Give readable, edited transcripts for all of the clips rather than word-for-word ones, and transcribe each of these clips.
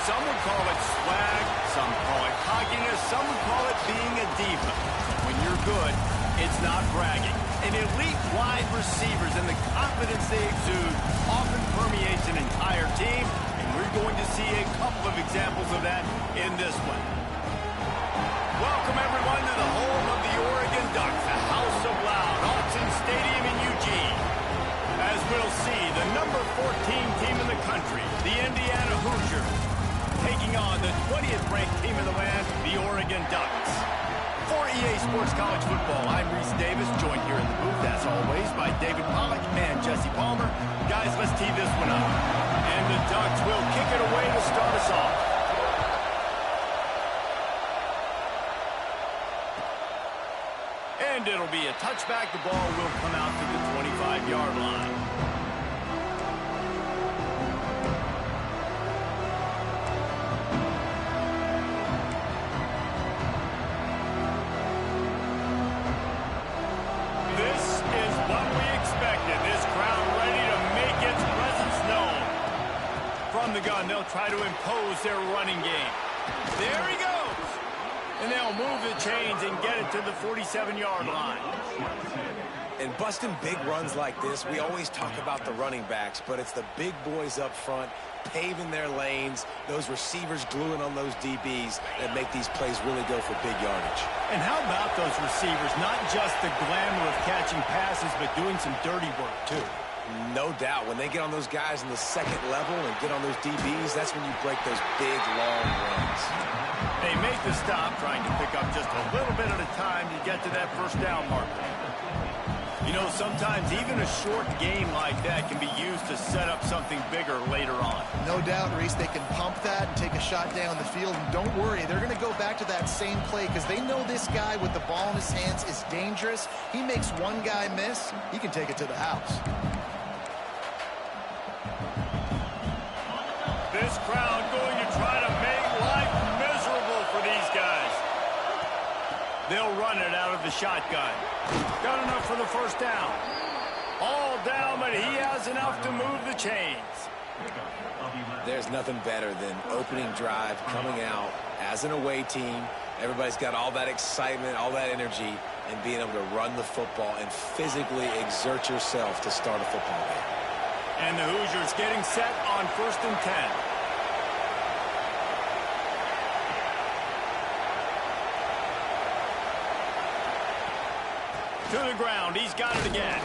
Some would call it swag, some call it cockiness, some would call it being a diva. When you're good, it's not bragging. An elite wide receivers and the confidence they exude often permeates an entire team, and we're going to see a couple of examples of that in this one. Welcome, everyone, to the home of the Oregon Ducks, the House of Loud, Autzen Stadium in Eugene. As we'll see, the number 14 team in the country, the Indiana Hoosiers, taking on the 20th ranked team in the land, the Oregon Ducks. For EA Sports College Football, I'm Reese Davis, joined here in the booth, as always, by David Pollack and Jesse Palmer. Guys, let's tee this one up. And the Ducks will kick it away to start us off. And it'll be a touchback. The ball will come out to the 25-yard line. This is what we expected. This crowd ready to make its presence known. From the gun, they'll try to impose their running game. There he goes. And they'll move the chains and get it to the 47-yard line. And busting big runs like this, we always talk about the running backs, but it's the big boys up front, paving their lanes, those receivers gluing on those DBs that make these plays really go for big yardage. And how about those receivers? Not just the glamour of catching passes, but doing some dirty work, too. No doubt. When they get on those guys in the second level and get on those DBs, that's when you break those big, long runs. They make the stop, trying to pick up just a little bit at a time to get to that first down marker. You know, sometimes even a short game like that can be used to set up something bigger later on. No doubt, Reese, they can pump that and take a shot down the field. And don't worry, they're going to go back to that same play because they know this guy with the ball in his hands is dangerous. He makes one guy miss, he can take it to the house. This crowd going to try to make life miserable for these guys. They'll run it out of the shotgun. Got enough for the first down. All down, but he has enough to move the chains. There's nothing better than opening drive, coming out as an away team. Everybody's got all that excitement, all that energy, and being able to run the football and physically exert yourself to start a football game. And the Hoosiers getting set on 1st and 10. To the ground, he's got it again.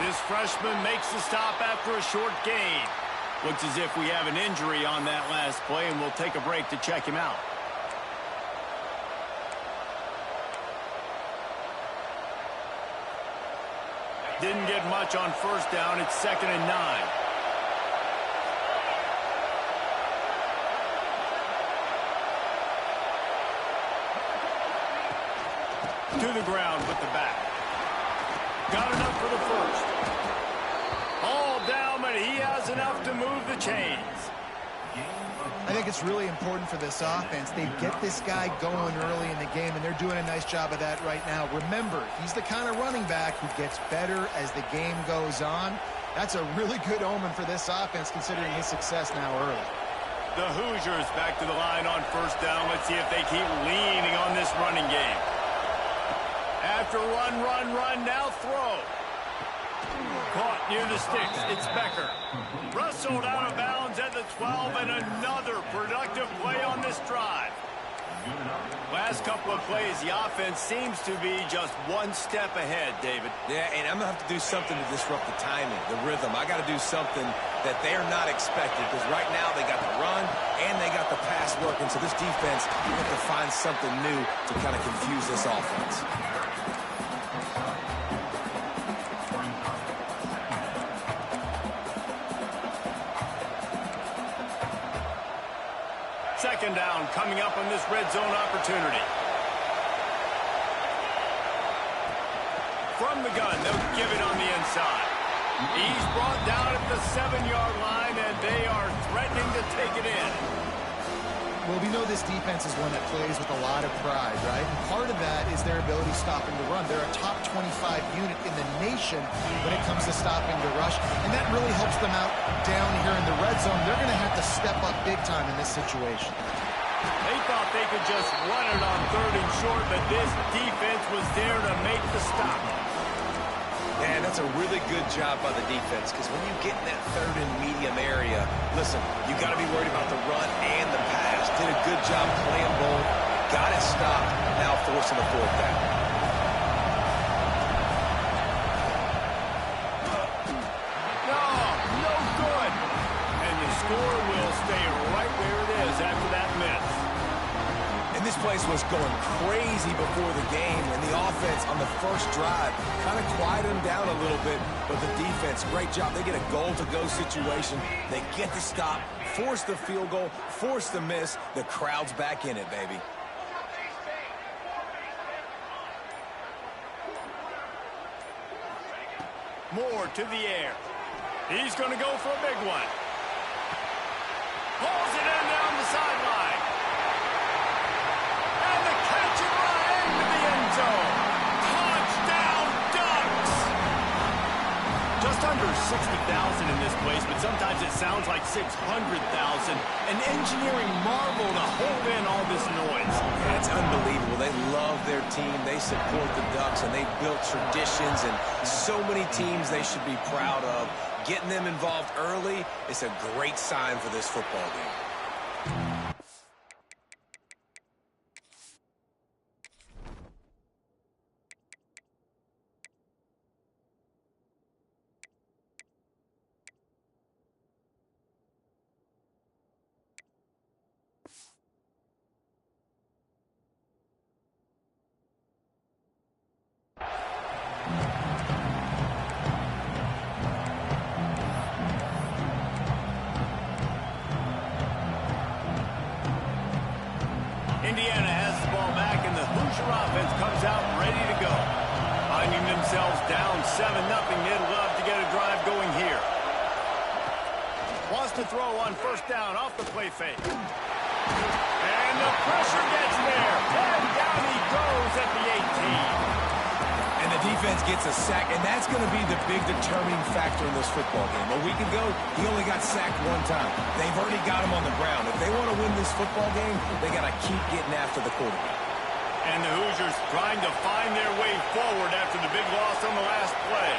This freshman makes the stop after a short gain. Looks as if we have an injury on that last play, and we'll take a break to check him out. Didn't get much on first down. It's 2nd and 9. To the ground with the back. Got enough for the first. All down, but he has enough to move the chains. I think it's really important for this offense. They get this guy going early in the game, and they're doing a nice job of that right now. Remember, he's the kind of running back who gets better as the game goes on. That's a really good omen for this offense, considering his success now early. The Hoosiers back to the line on first down. Let's see if they keep leaning on this running game. After run, now throw. Caught near the sticks. It's Becker. Wrestled out of bounds at the 12, and another productive play on this drive. Last couple of plays, the offense seems to be just one step ahead, David. Yeah, and I'm going to have to do something to disrupt the timing, the rhythm. I got to do something that they're not expecting, because right now they got the run and they got the pass working. So this defense, you have to find something new to kind of confuse this offense. Second down coming up on this red zone opportunity. From the gun, they'll give it on the inside. He's brought down at the 7-yard line, and they are threatening to take it in. Well, we know this defense is one that plays with a lot of pride, right? And part of that is their ability stopping the run. They're a top 25 unit in the nation when it comes to stopping the rush, and that really helps them out down here in the red zone. They're going to have to step up big time in this situation. They thought they could just run it on 3rd and short, but this defense was there to make the stop. And that's a really good job by the defense, because when you get in that 3rd and medium area, listen, you got to be worried about the run and the pass. Did a good job playing both, got it stopped, now forcing the 4th down. No good. And the score will stay right where it is after that miss. And this place was going crazy before the game, and the offense on the first drive kind of quieted them down a little bit, but the defense, great job. They get a goal-to-go situation. They get the stop, force the field goal, force the miss. The crowd's back in it, baby. Moore to the air. He's going to go for a big one. Pulls it in down the sideline. And the catch and run into the end zone. Touchdown Ducks! Just under 60,000 in this place, but sometimes it sounds like 600,000. An engineering marvel to hold in all this noise. That's unbelievable. They love their team. They support the Ducks, and they've built traditions and so many teams they should be proud of. Getting them involved early is a great sign for this football game. Indiana has the ball back, and the Hoosier offense comes out ready to go. Finding themselves down 7-0, they'd love to get a drive going here. Wants to throw on 1st down off the play fake. And the pressure gets there. And down he goes at the 18. And the defense gets a sack, and that's going to be the big determining factor in this football game. A week ago, he only got sacked 1 time. They've already got him on the ground. If they want to win this football game, they got to keep getting after the quarterback. And the Hoosiers trying to find their way forward after the big loss on the last play.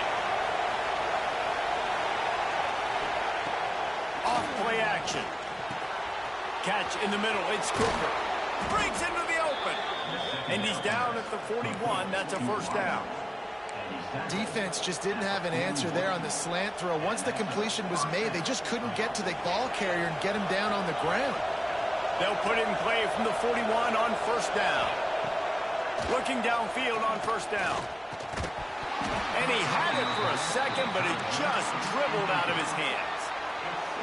Off play action. Catch in the middle. It's Cooper. Breaks into the open. And he's down at the 41. That's a 1st down. Defense just didn't have an answer there on the slant throw. Once the completion was made, they just couldn't get to the ball carrier and get him down on the ground. They'll put it in play from the 41 on 1st down. Looking downfield on 1st down. And he had it for a second, but it just dribbled out of his hands.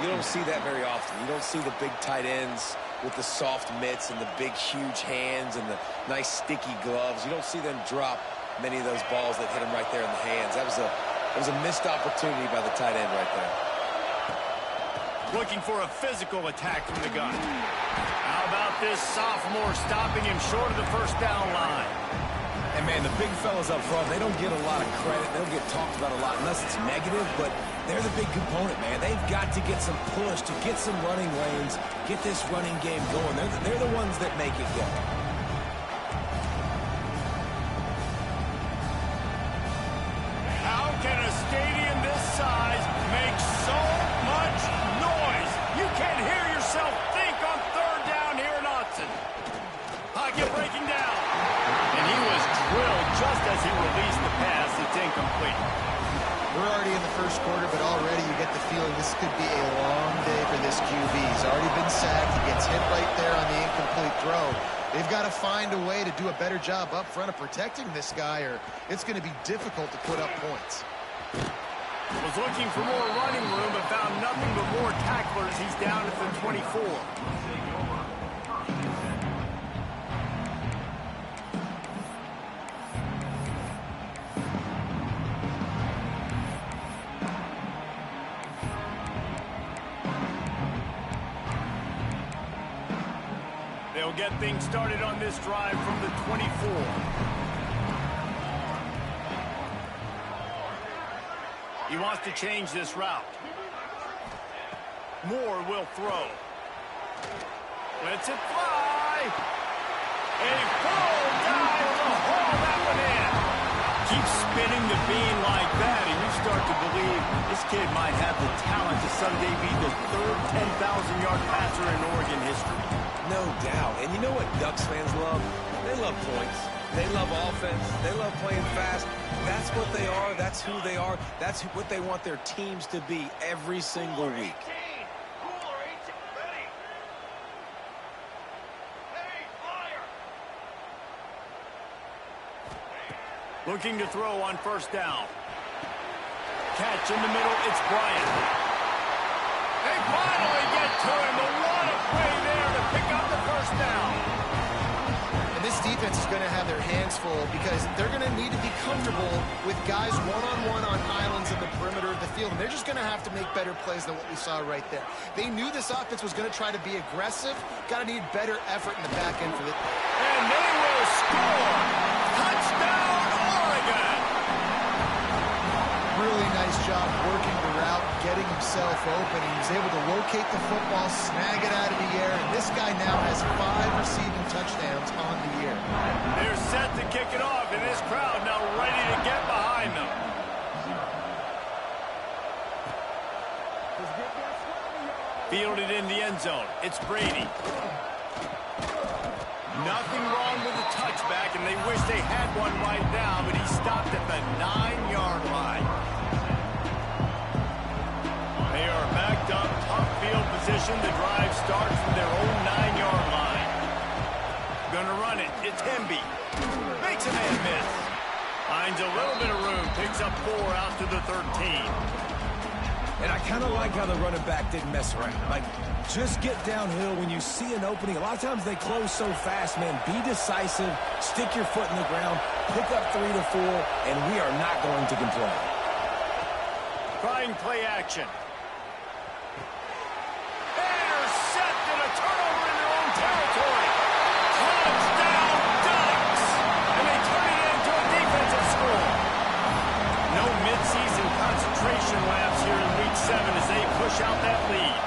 You don't see that very often. You don't see the big tight ends with the soft mitts and the big, huge hands and the nice, sticky gloves. You don't see them drop many of those balls that hit them right there in the hands. That was a missed opportunity by the tight end right there. Looking for a physical attack from the gun. How about this sophomore stopping him short of the 1st down line? And, man, the big fellas up front, they don't get a lot of credit. They don't get talked about a lot unless it's negative, but they're the big component, man. They've got to get some push, to get some running lanes, get this running game going. They're the ones that make it go. How can a stadium this size make so much noise? You can't hear yourself think on 3rd down here in Autzen. Pocket breaking down. And he was drilled just as he released the pass. It's incomplete. We're already in the 1st quarter, but already you get the feeling this could be a long day for this QB. He's already been sacked. He gets hit right there on the incomplete throw. They've got to find a way to do a better job up front of protecting this guy, or it's going to be difficult to put up points. Was looking for more running room, but found nothing but more tacklers. He's down at the 24. They'll get things started on this drive from the 24. He wants to change this route. Moore will throw. Lets it fly. A full dive to haul that one in. Keep spinning the bean like that, and you start to believe this kid might have the talent to someday be the third 10,000-yard passer in Oregon history. No doubt. And you know what Ducks fans love? They love points. They love offense. They love playing fast. That's what they are. That's who they are. That's what they want their teams to be every single week. Looking to throw on first down. Catch in the middle. It's Bryant. They finally get to him. But what a play there to pick up the first down. And this defense is going to have their hands full because they're going to need to be comfortable with guys one-on-one on islands in the perimeter of the field. And they're just going to have to make better plays than what we saw right there. They knew this offense was going to try to be aggressive. Got to need better effort in the back end for it. And they will score. Touchdown, Oregon. Really nice job working the route, getting himself open. He was able to locate the football, snag it out of the air, and this guy now has 5 receiving touchdowns on the year. They're set to kick it off, and this crowd now ready to get behind them. Fielded in the end zone. It's Brady. Nothing wrong with the touchback, and they wish they had one right now, but he stopped at the 9-yard line. They are backed up, top field position. The drive starts from their own 9-yard line. Gonna run it. It's Hemby. Makes a man miss. Finds a little bit of room. Picks up 4 out to the 13. And I kind of like how the running back didn't mess around. Like, just get downhill when you see an opening. A lot of times they close so fast, man. Be decisive, stick your foot in the ground, pick up 3 to 4, and we are not going to complain. Trying play action. Intercepted, a turnover in their own territory. Touchdown, Ducks! And they turn it into a defensive score. No midseason concentration laps here in Week 7 as they push out that lead.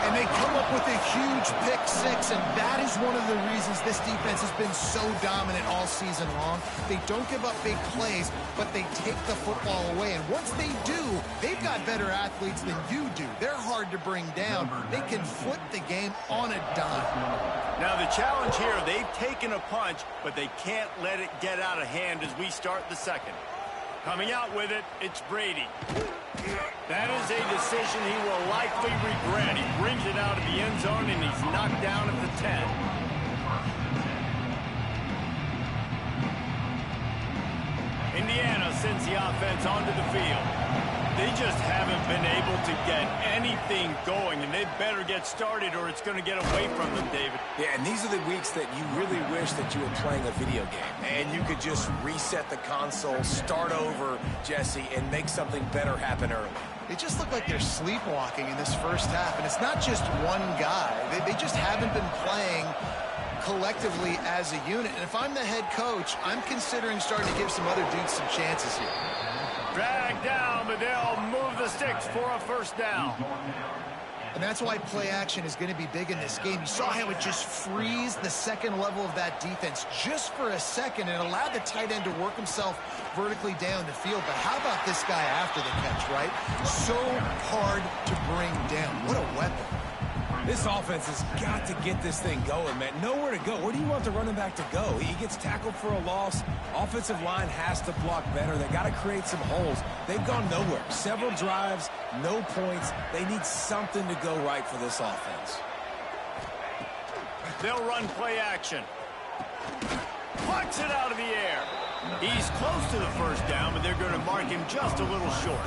And they come up with a huge pick 6, and that is one of the reasons this defense has been so dominant all season long. They don't give up big plays, but they take the football away. And once they do, they've got better athletes than you do. They're hard to bring down. They can flip the game on a dime. Now the challenge here, they've taken a punch, but they can't let it get out of hand as we start the second. Coming out with it, it's Brady. That is a decision he will likely regret. He brings it out of the end zone, and he's knocked down at the 10. Indiana sends the offense onto the field. They just haven't been able to get anything going, and they better get started or it's going to get away from them, David. Yeah, and these are the weeks that you really wish that you were playing a video game and you could just reset the console, start over, Jesse, and make something better happen early. They just look like they're sleepwalking in this first half, and it's not just one guy. They just haven't been playing collectively as a unit. And if I'm the head coach, I'm considering starting to give some other dudes some chances here. Dragged down, but they'll move the sticks for a first down. And that's why play action is going to be big in this game. You saw how it just frees the second level of that defense just for a second and allowed the tight end to work himself vertically down the field. But how about this guy after the catch, right? So hard to bring down. What a weapon. This offense has got to get this thing going, man. Nowhere to go. Where do you want the running back to go? He gets tackled for a loss. Offensive line has to block better. They got to create some holes. They've gone nowhere. Several drives, no points. They need something to go right for this offense. They'll run play action. Plucks it out of the air. He's close to the first down, but they're going to mark him just a little short.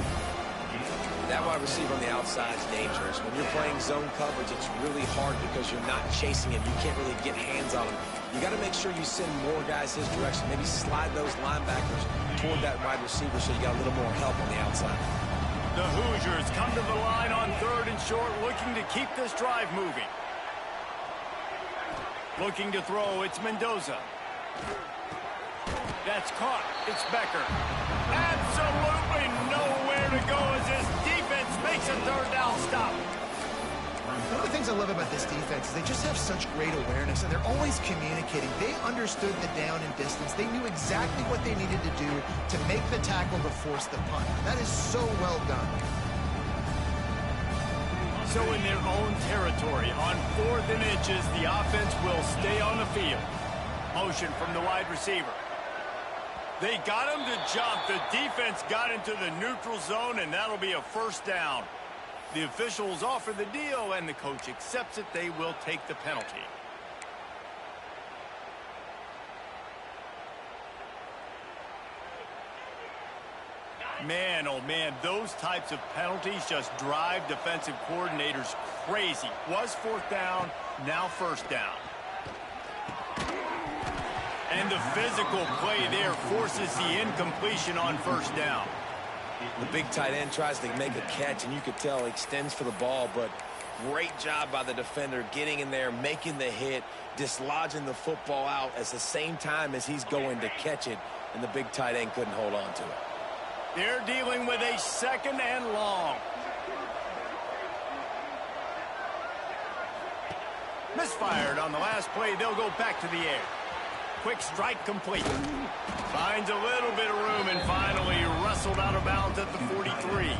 That wide receiver on the outside is dangerous. When you're playing zone coverage, it's really hard because you're not chasing him. You can't really get hands on him. You got to make sure you send more guys his direction. Maybe slide those linebackers toward that wide receiver so you got a little more help on the outside. The Hoosiers come to the line on 3rd and short, looking to keep this drive moving. Looking to throw, it's Mendoza. That's caught. It's Becker. Absolutely nowhere to go as this defense makes a third down stop. One of the things I love about this defense is they just have such great awareness, and they're always communicating. They understood the down and distance. They knew exactly what they needed to do to make the tackle to force the punt. That is so well done. So in their own territory, on 4th and inches, the offense will stay on the field. Motion from the wide receiver. They got him to jump. The defense got into the neutral zone, and that'll be a first down. The officials offer the deal, and the coach accepts it. They will take the penalty. Man, oh man, those types of penalties just drive defensive coordinators crazy. Was 4th down, now first down. And the physical play there forces the incompletion on first down. The big tight end tries to make a catch, and you could tell he extends for the ball, but great job by the defender getting in there, making the hit, dislodging the football out at the same time as he's going to catch it, and the big tight end couldn't hold on to it. They're dealing with a 2nd and long. Misfired on the last play. They'll go back to the air. Quick strike complete. Finds a little bit of room and finally wrestled out of bounds at the 43.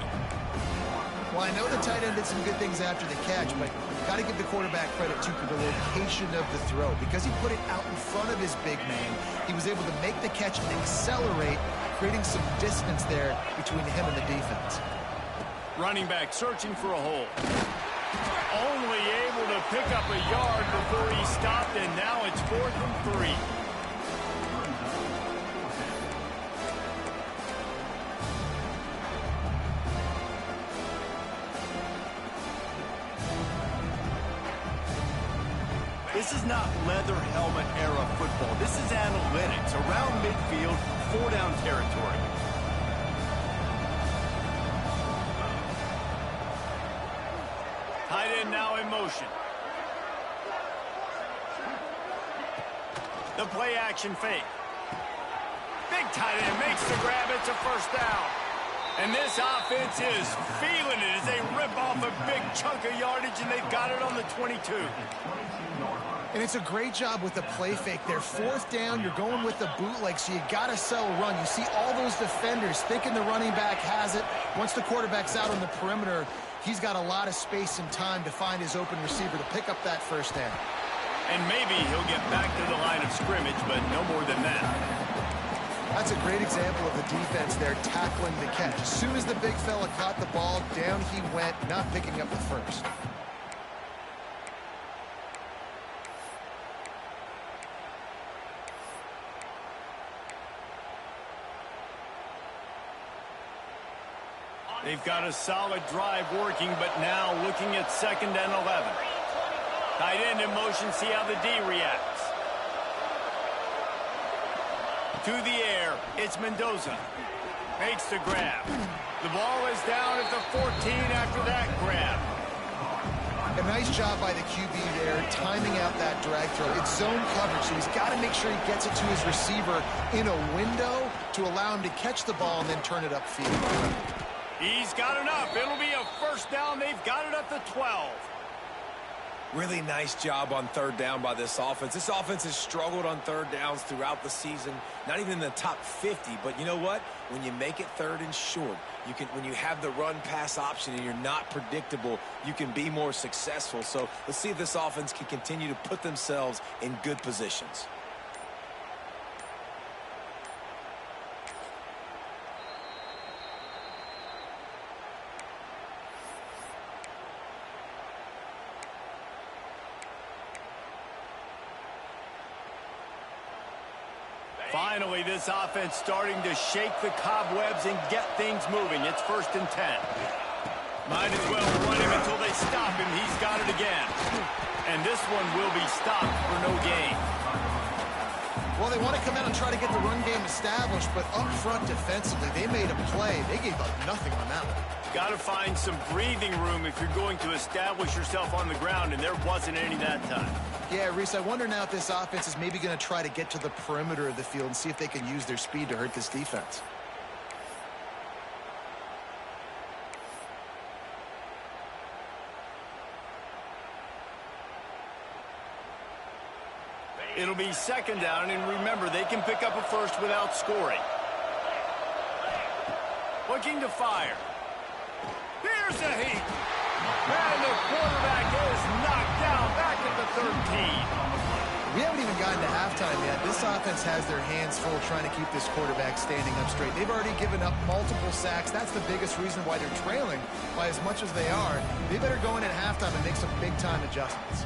Well, I know the tight end did some good things after the catch, but got to give the quarterback credit, too, for the location of the throw. Because he put it out in front of his big man, he was able to make the catch and accelerate, creating some distance there between him and the defense. Running back searching for a hole. Only able to pick up a yard before he stopped, and now it's 4th and 3. This is not leather helmet era football. This is analytics around midfield, 4-down territory. Tight end now in motion. The play action fake. Big tight end makes the grab. It's a first down. And this offense is feeling it as they rip off a big chunk of yardage, and they've got it on the 22. And it's a great job with the play fake there. 4th down, you're going with the bootleg, so you got to sell a run. You see all those defenders thinking the running back has it. Once the quarterback's out on the perimeter, he's got a lot of space and time to find his open receiver to pick up that first down. And maybe he'll get back to the line of scrimmage, but no more than that. That's a great example of the defense there tackling the catch. As soon as the big fella caught the ball, down he went, not picking up the first. They've got a solid drive working, but now looking at 2nd and 11. Tight end in motion, see how the D reacts. To the air, it's Mendoza. Makes the grab. The ball is down at the 14 after that grab. A nice job by the QB there, timing out that drag throw. It's zone coverage, so he's got to make sure he gets it to his receiver in a window to allow him to catch the ball and then turn it upfield. He's got enough. It'll be a first down. They've got it at the 12. Really nice job on 3rd down by this offense. This offense has struggled on 3rd downs throughout the season. Not even in the top 50, but you know what? When you make it 3rd and short, when you have the run-pass option and you're not predictable, you can be more successful. So let's see if this offense can continue to put themselves in good positions. Finally, this offense starting to shake the cobwebs and get things moving. It's 1st and 10. Might as well run him until they stop him. He's got it again. And this one will be stopped for no gain. Well, they want to come out and try to get the run game established, but up front defensively, they made a play. They gave up nothing on that one. Got to find some breathing room if you're going to establish yourself on the ground, and there wasn't any that time. Yeah, Reese, I wonder now if this offense is maybe going to try to get to the perimeter of the field and see if they can use their speed to hurt this defense. It'll be second down, and remember, they can pick up a first without scoring. Looking to fire. Here's a heat. And the quarterback is knocked down back at the 13. We haven't even gotten to halftime yet. This offense has their hands full trying to keep this quarterback standing up straight. They've already given up multiple sacks. That's the biggest reason why they're trailing by as much as they are. They better go in at halftime and make some big-time adjustments.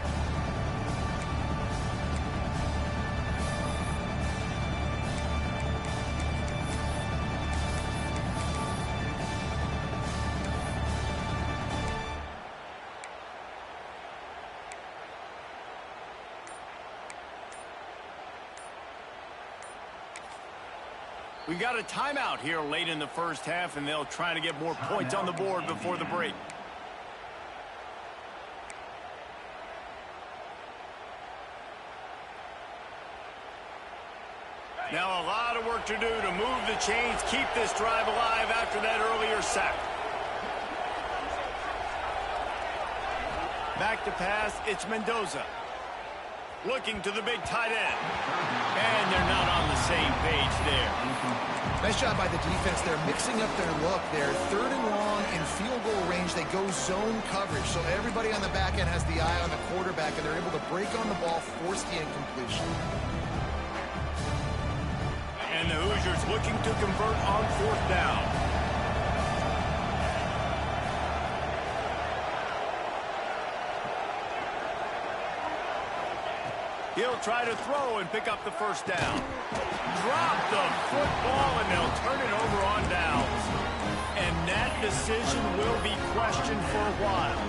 We got a timeout here late in the first half, and they'll try to get more points on the board before the break. Now a lot of work to do to move the chains, keep this drive alive after that earlier sack. Back to pass, it's Mendoza. Looking to the big tight end. And they're not on the same page there. Nice job by the defense. They're mixing up their look. They're third and long in field goal range. They go zone coverage. So everybody on the back end has the eye on the quarterback, and they're able to break on the ball, force the incompletion. And the Hoosiers looking to convert on fourth down. He'll try to throw and pick up the first down. Drop the football, and they'll turn it over on downs. And that decision will be questioned for a while.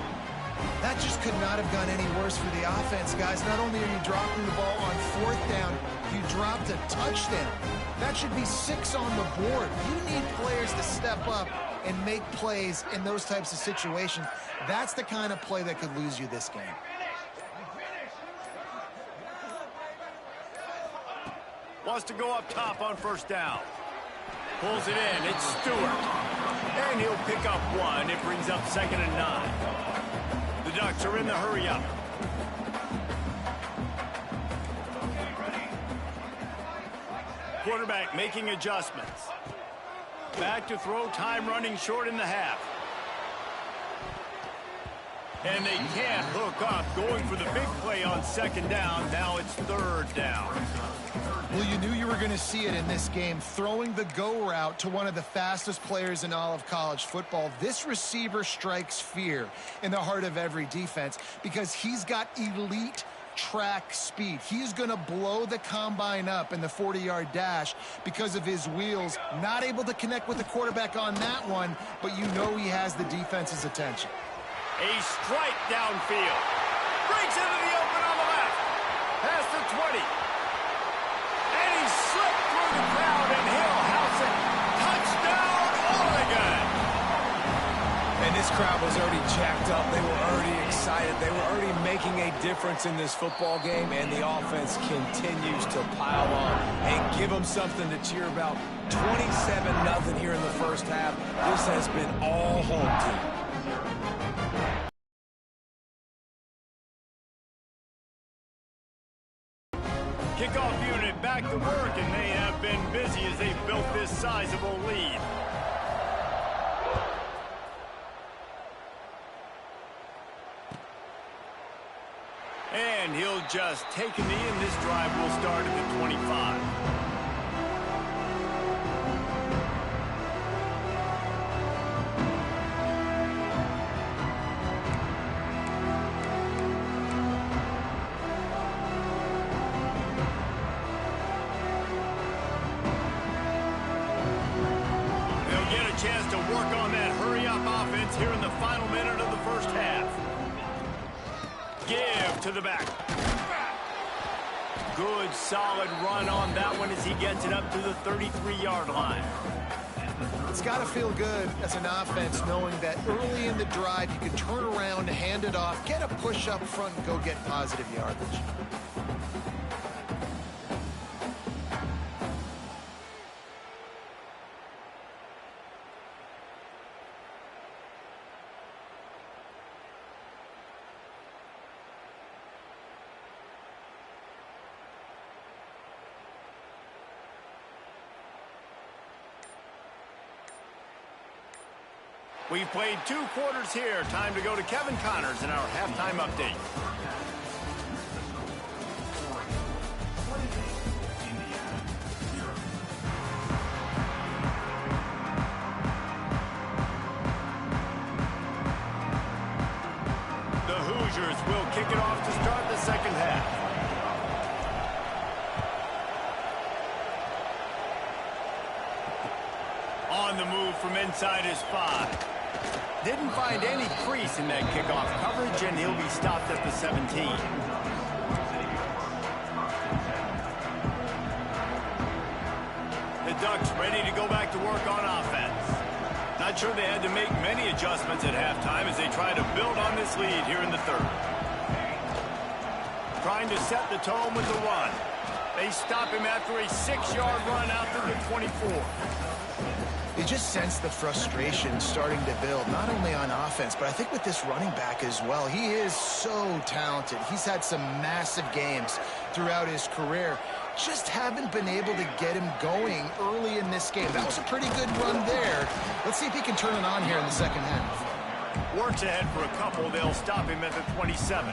That just could not have gone any worse for the offense, guys. Not only are you dropping the ball on fourth down, you dropped a touchdown. That should be 6 on the board. You need players to step up and make plays in those types of situations. That's the kind of play that could lose you this game. Wants to go up top on first down. Pulls it in. It's Stewart. And he'll pick up one. It brings up 2nd and 9. The Ducks are in the hurry up. Quarterback making adjustments. Back to throw, time running short in the half. And they can't hook up, going for the big play on 2nd down. Now it's 3rd down. Well, you knew you were going to see it in this game, throwing the go route to one of the fastest players in all of college football. This receiver strikes fear in the heart of every defense because he's got elite track speed. He's going to blow the combine up in the 40-yard dash because of his wheels. Not able to connect with the quarterback on that one, but you know he has the defense's attention. A strike downfield. Breaks into the open on the left. Past the 20. And he slipped through the crowd, and he'll house it. Touchdown, Oregon. And this crowd was already jacked up. They were already excited. They were already making a difference in this football game, and the offense continues to pile on and give them something to cheer about. 27-0 here in the first half. This has been all home team. Kickoff unit back to work, and they have been busy as they've built this sizable lead. And he'll just take a knee, and this drive will start at the 25. Chance to work on that hurry-up offense here in the final minute of the first half. Give to the back. Good, solid run on that one as he gets it up to the 33-yard line. It's got to feel good as an offense knowing that early in the drive you can turn around, hand it off, get a push up front, and go get positive yardage. We've played 2 quarters here. Time to go to Kevin Connors in our halftime update. The Hoosiers will kick it off to start the second half. On the move from inside his 5. Didn't find any crease in that kickoff coverage, and he'll be stopped at the 17. The Ducks ready to go back to work on offense. Not sure they had to make many adjustments at halftime as they try to build on this lead here in the third. Trying to set the tone with the run. They stop him after a 6-yard run out to the 24. You just sense the frustration starting to build, not only on offense, but I think with this running back as well. He is so talented. He's had some massive games throughout his career. Just haven't been able to get him going early in this game. That was a pretty good run there. Let's see if he can turn it on here in the second half. Works ahead for a couple. They'll stop him at the 27.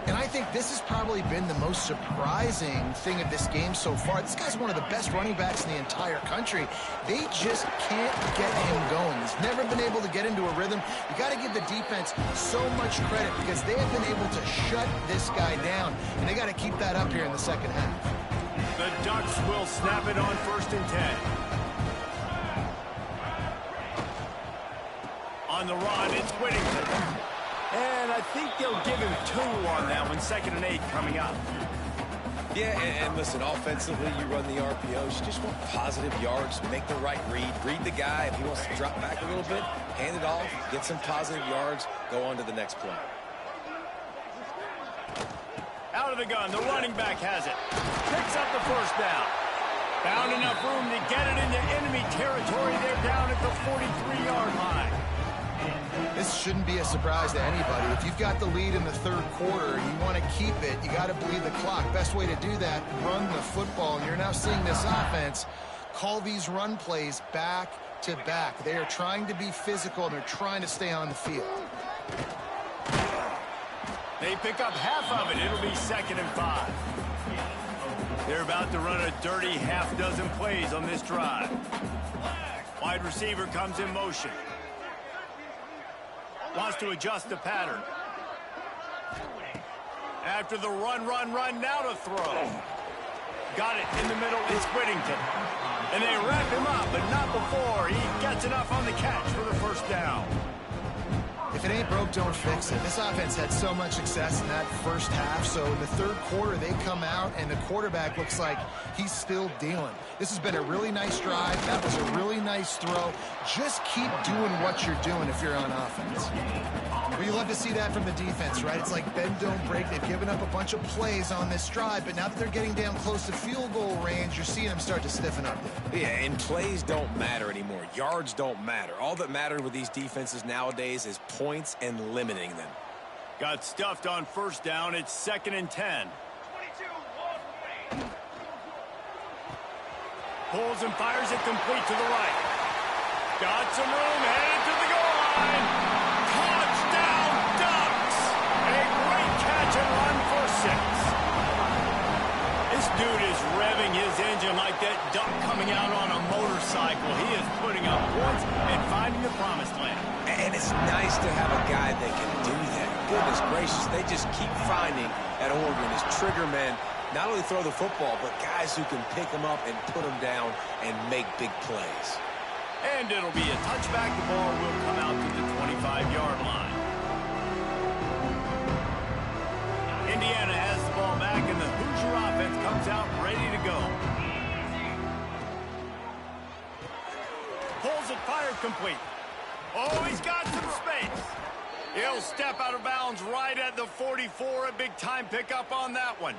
And I think this has probably been the most surprising thing of this game so far. This guy's one of the best running backs in the entire country. They just can't get him going. He's never been able to get into a rhythm. You got to give the defense so much credit because they have been able to shut this guy down. And they got to keep that up here in the second half. The Ducks will snap it on 1st and 10. On the run, it's Whittington. And I think they'll give him 2 on that one, 2nd and 8 coming up. Yeah, and listen, offensively, you run the RPOs. You just want positive yards, make the right read the guy. If he wants to drop back a little bit, hand it off, get some positive yards, go on to the next play. Out of the gun, the running back has it. Picks up the 1st down. Found enough room to get it into enemy territory. They're down at the 43-yard line. This shouldn't be a surprise to anybody. If you've got the lead in the third quarter and you want to keep it, you got to bleed the clock. Best way to do that, run the football. And you're now seeing this offense call these run plays back to back. They are trying to be physical, and they're trying to stay on the field. They pick up half of it. It'll be 2nd and 5. They're about to run a dirty half-dozen plays on this drive. Wide receiver comes in motion. Wants to adjust the pattern. After the run, now to throw. Got it in the middle, it's Whittington. And they wrap him up, but not before he gets enough on the catch for the 1st down. If it ain't broke, don't fix it. This offense had so much success in that first half, so in the third quarter, they come out, and the quarterback looks like he's still dealing. This has been a really nice drive. That was a really nice throw. Just keep doing what you're doing if you're on offense. Well, you love to see that from the defense, right? It's like bend, don't break. They've given up a bunch of plays on this drive, but now that they're getting down close to field goal range, you're seeing them start to stiffen up there. Yeah, and plays don't matter anymore. Yards don't matter. All that matters with these defenses nowadays is points and limiting them. Got stuffed on 1st down. It's 2nd and 10. Pulls and fires it complete to the right. Got some room, headed to the goal line. Touchdown, Ducks! A great catch and run for 6. This dude is revving his engine like that duck coming out on a motorcycle. He is putting up points and finding the promised land. And it's nice to have a guy that can do that. Goodness gracious, they just keep finding at Oregon as trigger men. Not only throw the football, but guys who can pick them up and put them down and make big plays. And it'll be a touchback. The ball will come out to the 25-yard line. Indiana has the ball back, and the Hoosier offense comes out ready to go. complete. Oh, he's got some space. He'll step out of bounds right at the 44. A big-time pickup on that one.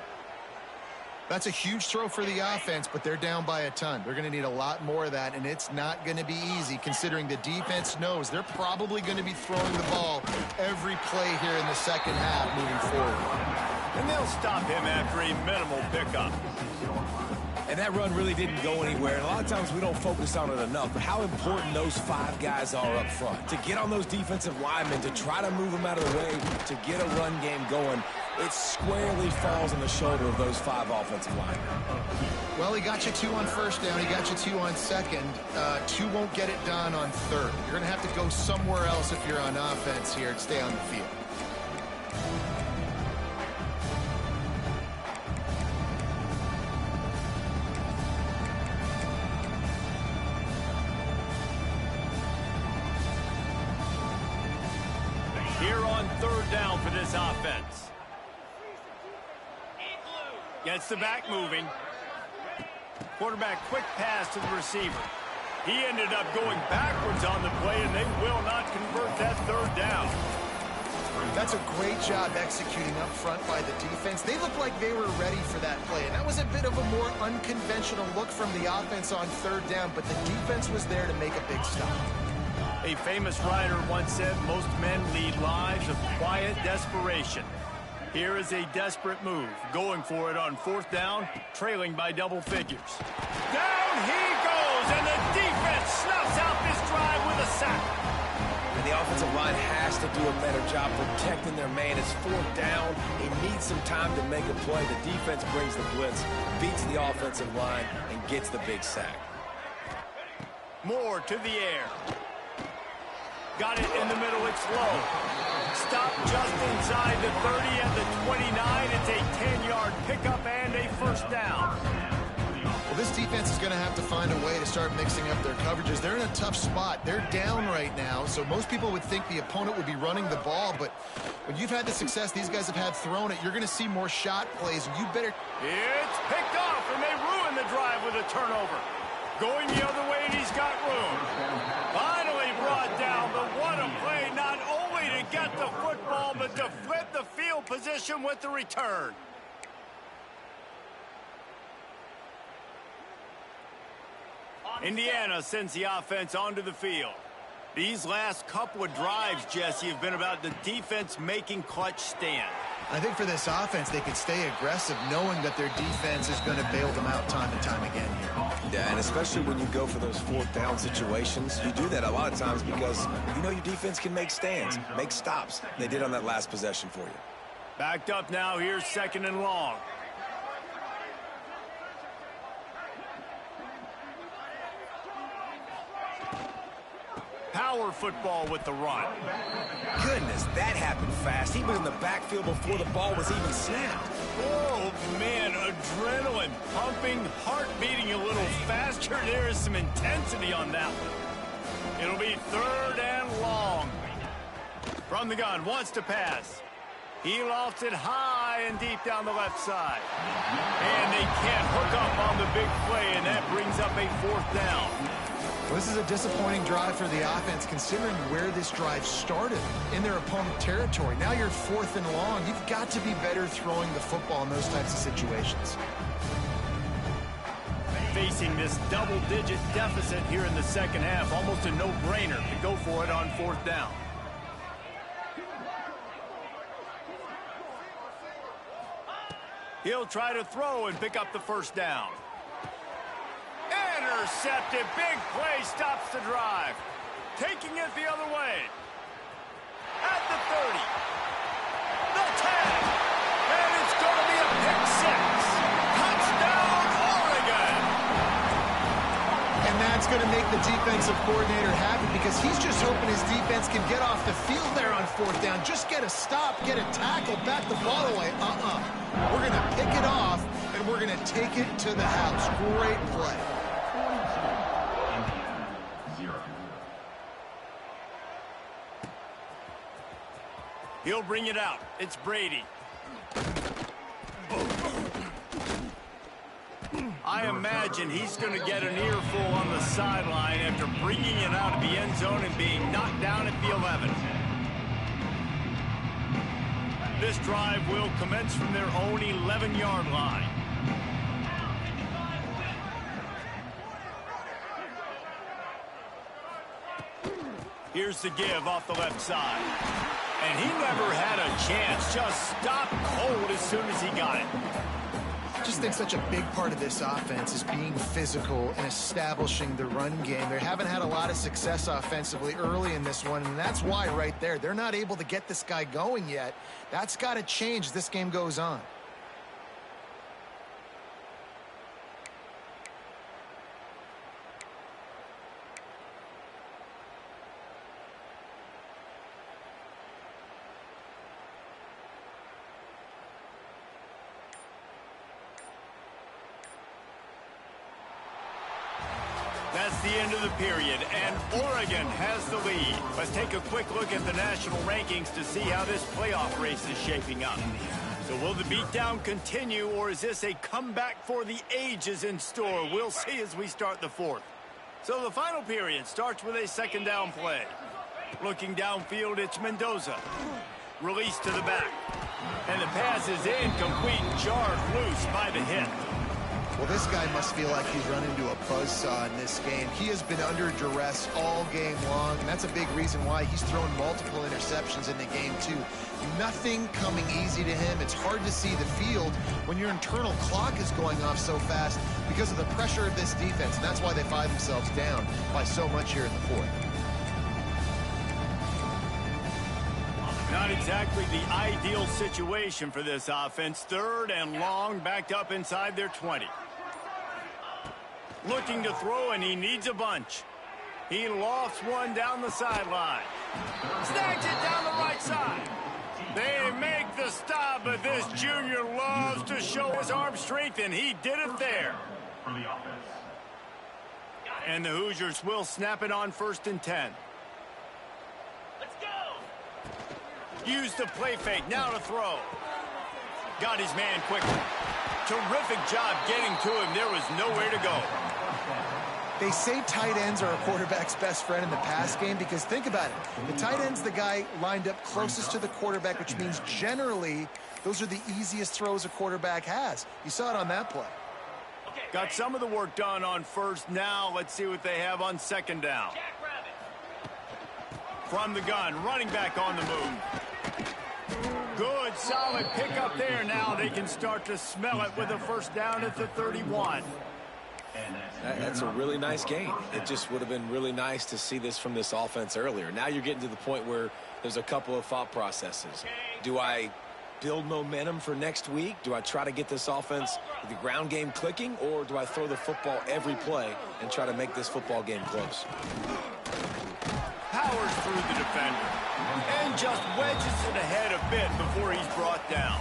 That's a huge throw for the offense, but they're down by a ton. They're going to need a lot more of that, and it's not going to be easy considering the defense knows they're probably going to be throwing the ball every play here in the second half moving forward. And they'll stop him after a minimal pickup. And that run really didn't go anywhere. And a lot of times we don't focus on it enough, but how important those 5 guys are up front. To get on those defensive linemen, to try to move them out of the way, to get a run game going, it squarely falls on the shoulder of those 5 offensive linemen. Well, he got you 2 on first down. He got you 2 on second. 2 won't get it done on third. You're going to have to go somewhere else if you're on offense here and stay on the field. Here on third down for this offense. Gets the back moving. Quarterback quick pass to the receiver. He ended up going backwards on the play, and they will not convert that third down. That's a great job executing up front by the defense. They looked like they were ready for that play, and that was a bit of a more unconventional look from the offense on third down, but the defense was there to make a big stop. A famous writer once said, most men lead lives of quiet desperation. Here is a desperate move, going for it on fourth down, trailing by double figures. Down he goes, and the defense snuffs out this drive with a sack. And the offensive line has to do a better job protecting their man. It's fourth down. He needs some time to make a play. The defense brings the blitz, beats the offensive line, and gets the big sack. Moore to the air. Got it in the middle, it's low. Stop just inside the 30 at the 29. It's a 10-yard pickup and a first down. Well, this defense is going to have to find a way to start mixing up their coverages. They're in a tough spot. They're down right now, so most people would think the opponent would be running the ball, but when you've had the success these guys have had throwing it, you're going to see more shot plays, and you better... It's picked off, and they ruin the drive with a turnover. Going the other way, and he's got room. Finally brought down, but what a play, not only to get the football, but to flip the field position with the return. Indiana sends the offense onto the field. These last couple of drives, Jesse, have been about the defense making clutch stand. I think for this offense, they could stay aggressive knowing that their defense is going to bail them out time and time again here. Yeah, and especially when you go for those fourth down situations, you do that a lot of times because you know your defense can make stands, make stops. They did on that last possession for you. Backed up now, here's second and long. Power football with the run. Goodness, that happened fast. He was in the backfield before the ball was even snapped. Oh, man, adrenaline pumping, heart beating a little faster. There is some intensity on that one. It'll be third and long. From the gun, wants to pass. He lofts it high and deep down the left side. And they can't hook up on the big play, and that brings up a fourth down. Well, this is a disappointing drive for the offense considering where this drive started, in their opponent territory. Now you're fourth and long. You've got to be better throwing the football in those types of situations. Facing this double-digit deficit here in the second half, almost a no-brainer to go for it on fourth down. He'll try to throw and pick up the first down. Intercepted. Big play stops the drive. Taking it the other way. At the 30. The 10. And it's going to be a pick six. Touchdown, Oregon. And that's going to make the defensive coordinator happy because he's just hoping his defense can get off the field there on fourth down. Just get a stop, get a tackle, back the ball away. We're going to pick it off, and we're going to take it to the house. Great play. He'll bring it out. It's Brady. I imagine he's going to get an earful on the sideline after bringing it out of the end zone and being knocked down at the 11. This drive will commence from their own 11-yard line. Here's the give off the left side. And he never had a chance. Just stopped cold as soon as he got it. I just think such a big part of this offense is being physical and establishing the run game. They haven't had a lot of success offensively early in this one, and that's why right there, they're not able to get this guy going yet. That's got to change as this game goes on. That's the end of the period, and Oregon has the lead. Let's take a quick look at the national rankings to see how this playoff race is shaping up. So will the beatdown continue, or is this a comeback for the ages in store? We'll see as we start the fourth. So the final period starts with a second down play. Looking downfield, it's Mendoza. Release to the back. And the pass is incomplete, jarred loose by the hit. Well, this guy must feel like he's run into a buzzsaw in this game. He has been under duress all game long, and that's a big reason why he's thrown multiple interceptions in the game, too. Nothing coming easy to him. It's hard to see the field when your internal clock is going off so fast because of the pressure of this defense, and that's why they find themselves down by so much here in the fourth. Not exactly the ideal situation for this offense. Third and long, backed up inside their 20. Looking to throw, and he needs a bunch. He lofts one down the sideline. Snags it down the right side. They make the stop, but this junior loves to show his arm strength, and he did it there. And the Hoosiers will snap it on 1st and 10. Use the play fake, now to throw. Got his man quickly. Terrific job getting to him. There was nowhere to go. They say tight ends are a quarterback's best friend in the pass game because think about it. The tight end's the guy lined up closest to the quarterback, which means generally those are the easiest throws a quarterback has. You saw it on that play. Got some of the work done on first. Now let's see what they have on second down. From the gun, running back on the move. Good, solid pickup there. Now they can start to smell it with a first down at the 31. That's a really nice game. It just would have been really nice to see this from this offense earlier. Now you're getting to the point where there's a couple of thought processes. Do I build momentum for next week? Do I try to get this offense, the ground game clicking, or do I throw the football every play and try to make this football game close? Powers through the defender and just wedges it ahead a bit before he's brought down.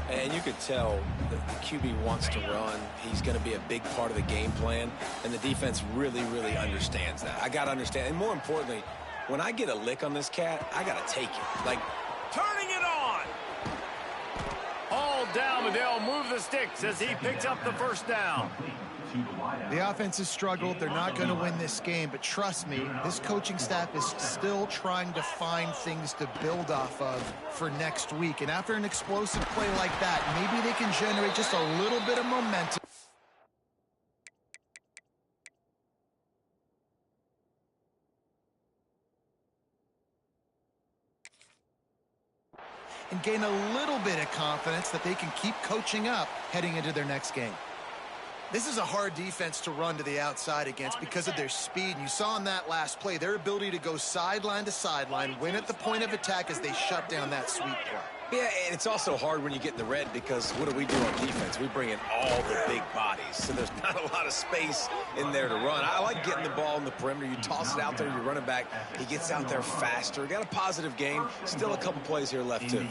And you could tell that the QB wants to run. He's going to be a big part of the game plan, and the defense really, really understands that. I got to understand, and more importantly, when I get a lick on this cat, I got to take it. Like, turning it on. All down, but they'll move the sticks as he picks up the first down. The offense has struggled. They're not going to win this game, but trust me, this coaching staff is still trying to find things to build off of for next week. And after an explosive play like that, maybe they can generate just a little bit of momentum. And gain a little bit of confidence that they can keep coaching up heading into their next game. This is a hard defense to run to the outside against because of their speed. And you saw in that last play, their ability to go sideline to sideline, win at the point of attack as they shut down that sweep play. Yeah, and it's also hard when you get in the red because what do we do on defense? We bring in all the big bodies, so there's not a lot of space in there to run. I like getting the ball in the perimeter. You toss it out there, you run it back. He gets out there faster. Got a positive game. Still a couple plays here left, too.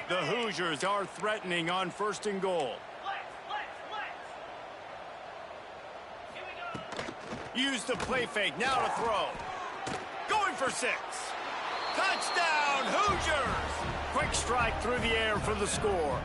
The Hoosiers are threatening on 1st and goal. Use the play fake, now to throw. Going for 6. Touchdown, Hoosiers! Quick strike through the air for the score.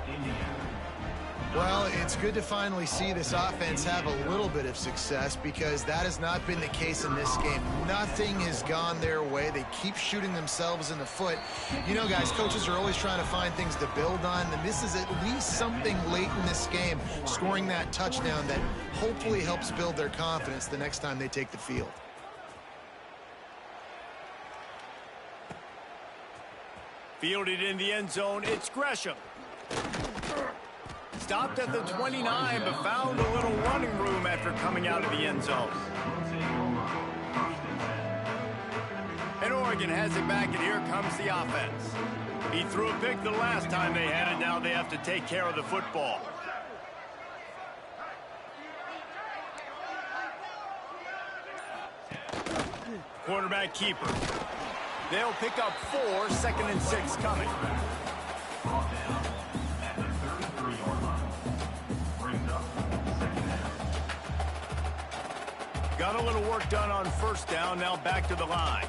Well, it's good to finally see this offense have a little bit of success because that has not been the case in this game. Nothing has gone their way. They keep shooting themselves in the foot. You know, guys, coaches are always trying to find things to build on, and this is at least something late in this game, scoring that touchdown that hopefully helps build their confidence the next time they take the field. Fielded in the end zone, it's Gresham. Stopped at the 29, but found a little running room after coming out of the end zone. And Oregon has it back, and here comes the offense. He threw a pick the last time they had it. Now they have to take care of the football. Quarterback keeper. They'll pick up 4, 2nd and 6 coming. Got a little work done on first down, now back to the line.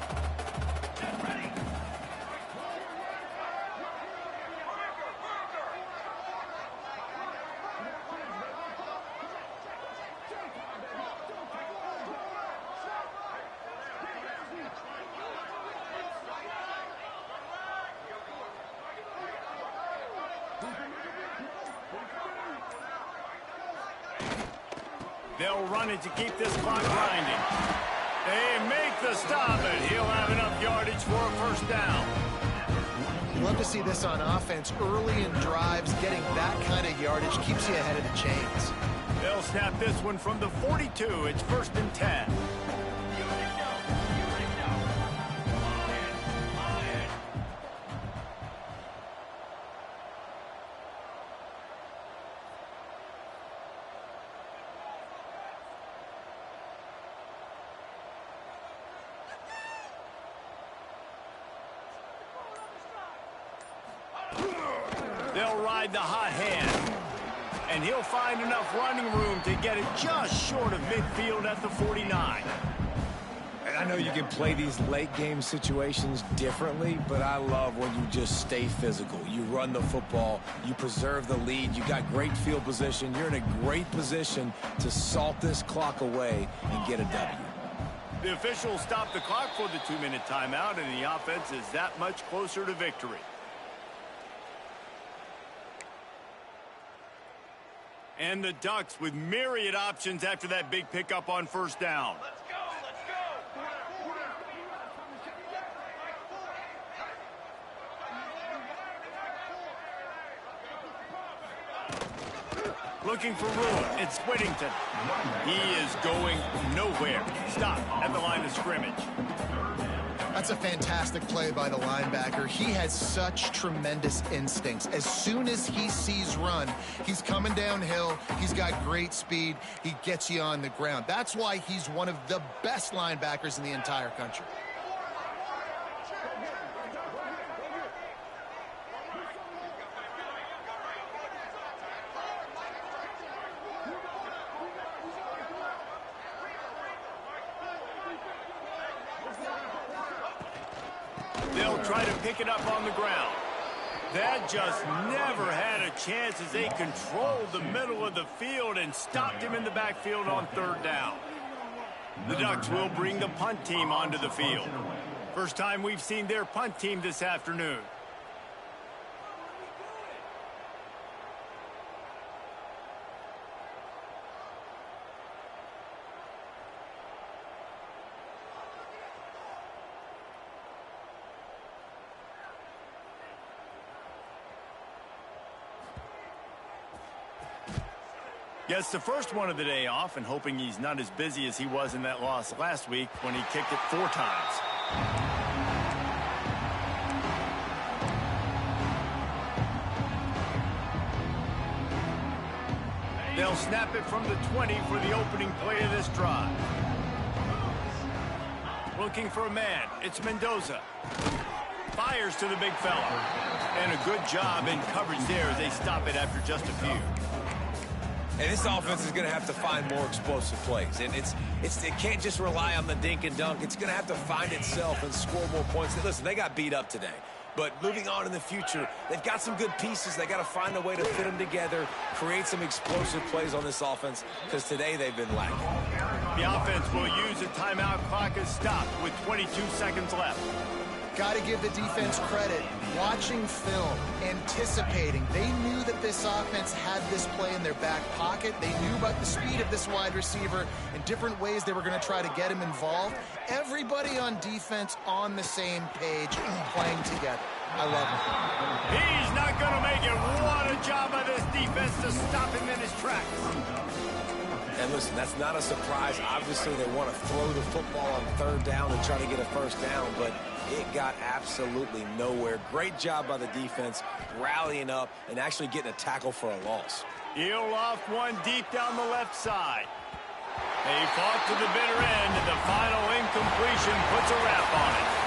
They'll run it to keep this clock grinding. They make the stop, and he'll have enough yardage for a first down. Love to see this on offense. Early in drives, getting that kind of yardage keeps you ahead of the chains. They'll snap this one from the 42. It's 1st and 10. They'll ride the hot hand. And he'll find enough running room to get it just short of midfield at the 49. I know you can play these late game situations differently, but I love when you just stay physical. You run the football, you preserve the lead, you got great field position, you're in a great position to salt this clock away and get a W. The officials stop the clock for the 2-minute timeout, and the offense is that much closer to victory. And the Ducks with myriad options after that big pickup on first down. Let's go, let's go. Looking for room, it's Whittington. He is going nowhere. Stop at the line of scrimmage. That's a fantastic play by the linebacker. He has such tremendous instincts. As soon as he sees run, he's coming downhill. He's got great speed. He gets you on the ground. That's why he's one of the best linebackers in the entire country. They'll try to pick it up on the ground. That just never had a chance as they controlled the middle of the field and stopped him in the backfield on 3rd down. The Ducks will bring the punt team onto the field. First time we've seen their punt team this afternoon. Gets the first one of the day off, and hoping he's not as busy as he was in that loss last week when he kicked it 4 times. They'll snap it from the 20 for the opening play of this drive. Looking for a man, it's Mendoza. Fires to the big fella. And a good job in coverage there as they stop it after just a few. And this offense is going to have to find more explosive plays. And it can't just rely on the dink and dunk. It's going to have to find itself and score more points. Listen, they got beat up today. But moving on in the future, they've got some good pieces. They got to find a way to fit them together, create some explosive plays on this offense, because today they've been lacking. The offense will use a timeout. Clock is stopped with 22 seconds left. Got to give the defense credit. Watching film, anticipating. They knew that this offense had this play in their back pocket. They knew about the speed of this wide receiver and different ways they were going to try to get him involved. Everybody on defense on the same page, playing together. I love it. He's not going to make it. What a job by this defense to stop him in his tracks. And listen, that's not a surprise. Obviously, they want to throw the football on third down and try to get a first down, but it got absolutely nowhere. Great job by the defense, rallying up and actually getting a tackle for a loss. He'll loft one deep down the left side. They fought to the bitter end, and the final incompletion puts a wrap on it.